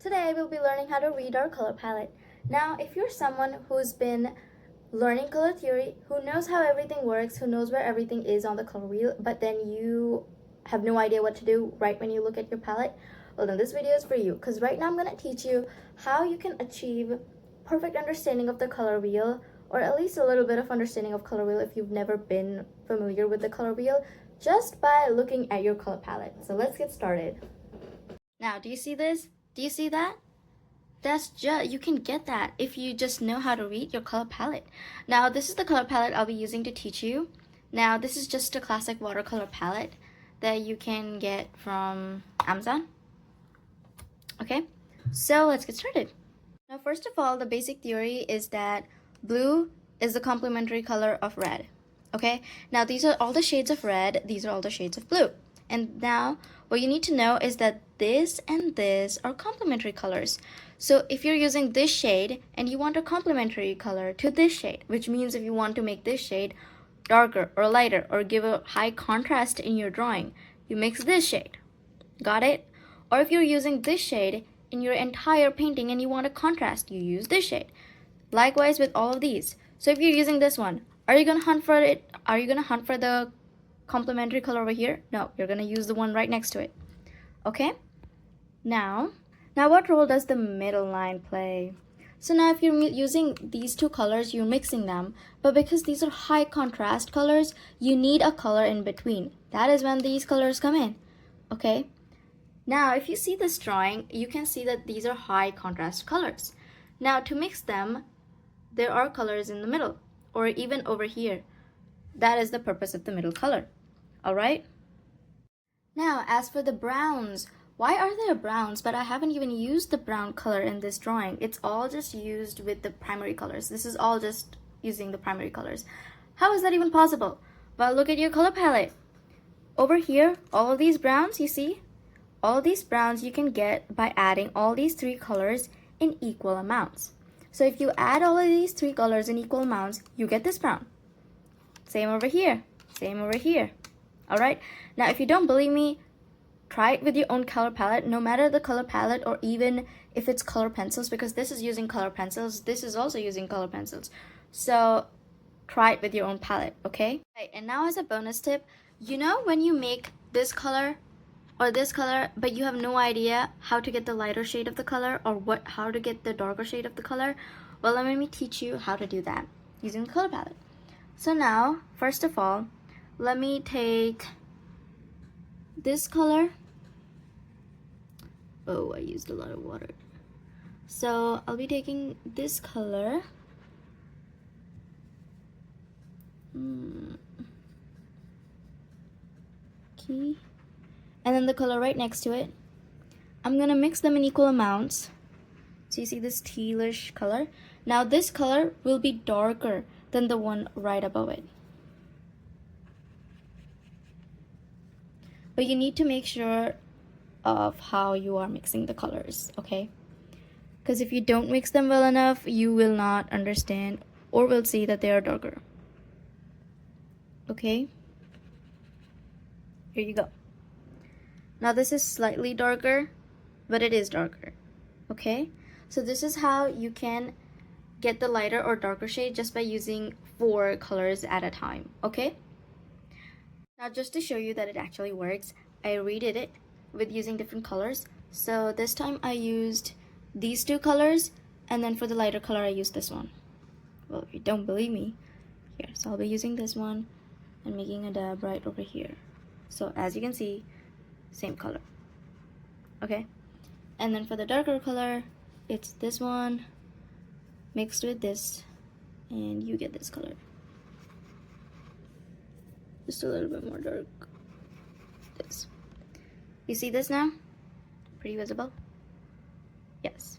Today we'll be learning how to read our color palette. Now, if you're someone who's been learning color theory, who knows how everything works, who knows where everything is on the color wheel, but then you have no idea what to do right when you look at your palette, well then this video is for you, because right now I'm going to teach you how you can achieve perfect understanding of the color wheel, or at least a little bit of understanding of color wheel if you've never been familiar with the color wheel, just by looking at your color palette. So let's get started. Now, do you see this? Do you see that? You can get that if you just know how to read your color palette. Now, this is the color palette I'll be using to teach you. Now, this is just a classic watercolor palette that you can get from Amazon. Okay, so let's get started. Now, first of all, the basic theory is that blue is the complementary color of red. Okay, now these are all the shades of red, these are all the shades of blue. And now what you need to know is that this and this are complementary colors. So if you're using this shade and you want a complementary color to this shade, which means if you want to make this shade darker or lighter or give a high contrast in your drawing, you mix this shade. Got it? Or if you're using this shade in your entire painting and you want a contrast, you use this shade. Likewise with all of these. So if you're using this one, are you gonna hunt for it? Are you gonna hunt for the complementary color over here? No, you're gonna use the one right next to it. Okay? Now what role does the middle line play? So now if you're using these two colors, you're mixing them, but because these are high contrast colors, you need a color in between. That is when these colors come in. Okay? Now if you see this drawing, you can see that these are high contrast colors. Now to mix them, there are colors in the middle, or even over here. That is the purpose of the middle color. Alright? Now, as for the browns, why are there browns? But I haven't even used the brown color in this drawing. It's all just used with the primary colors. This is all just using the primary colors. How is that even possible? Well, look at your color palette. Over here, all of these browns, you see? All of these browns you can get by adding all these three colors in equal amounts. So if you add all of these three colors in equal amounts, you get this brown. Same over here. Same over here. Alright? Now, if you don't believe me, try it with your own color palette, no matter the color palette, or even if it's color pencils, because this is using color pencils, this is also using color pencils. So, try it with your own palette, okay? Right, and now as a bonus tip, you know when you make this color or this color, but you have no idea how to get the lighter shade of the color or how to get the darker shade of the color? Well, let me teach you how to do that using the color palette. So now, first of all, let me take this color. Oh, I used a lot of water. So I'll be taking this color. Okay. And then the color right next to it. I'm gonna mix them in equal amounts. So you see this tealish color. Now this color will be darker than the one right above it. But you need to make sure of how you are mixing the colors, okay? Because if you don't mix them well enough, you will not understand or will see that they are darker. Okay? Here you go. Now this is slightly darker, but it is darker. Okay? So this is how you can get the lighter or darker shade just by using 4 colors at a time. Okay? Now just to show you that it actually works, I redid it with using different colors. So this time I used these 2 colors, and then for the lighter color I used this one. Well, if you don't believe me, here. So I'll be using this one and making a dab right over here. So as you can see, same color. Okay? And then for the darker color, it's this one mixed with this, and you get this color. Just a little bit more dark. This. You see this now? Pretty visible? Yes.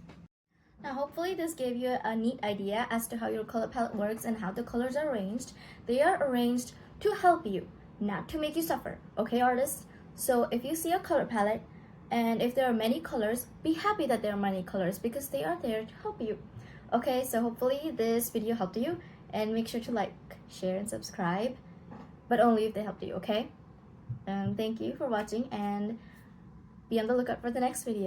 Now hopefully this gave you a neat idea as to how your color palette works and how the colors are arranged. They are arranged to help you, not to make you suffer. Okay, artists? So if you see a color palette and if there are many colors, be happy that there are many colors because they are there to help you. Okay, so hopefully this video helped you, and make sure to like, share, and subscribe, but only if they helped you, okay? Thank you for watching, and be on the lookout for the next video.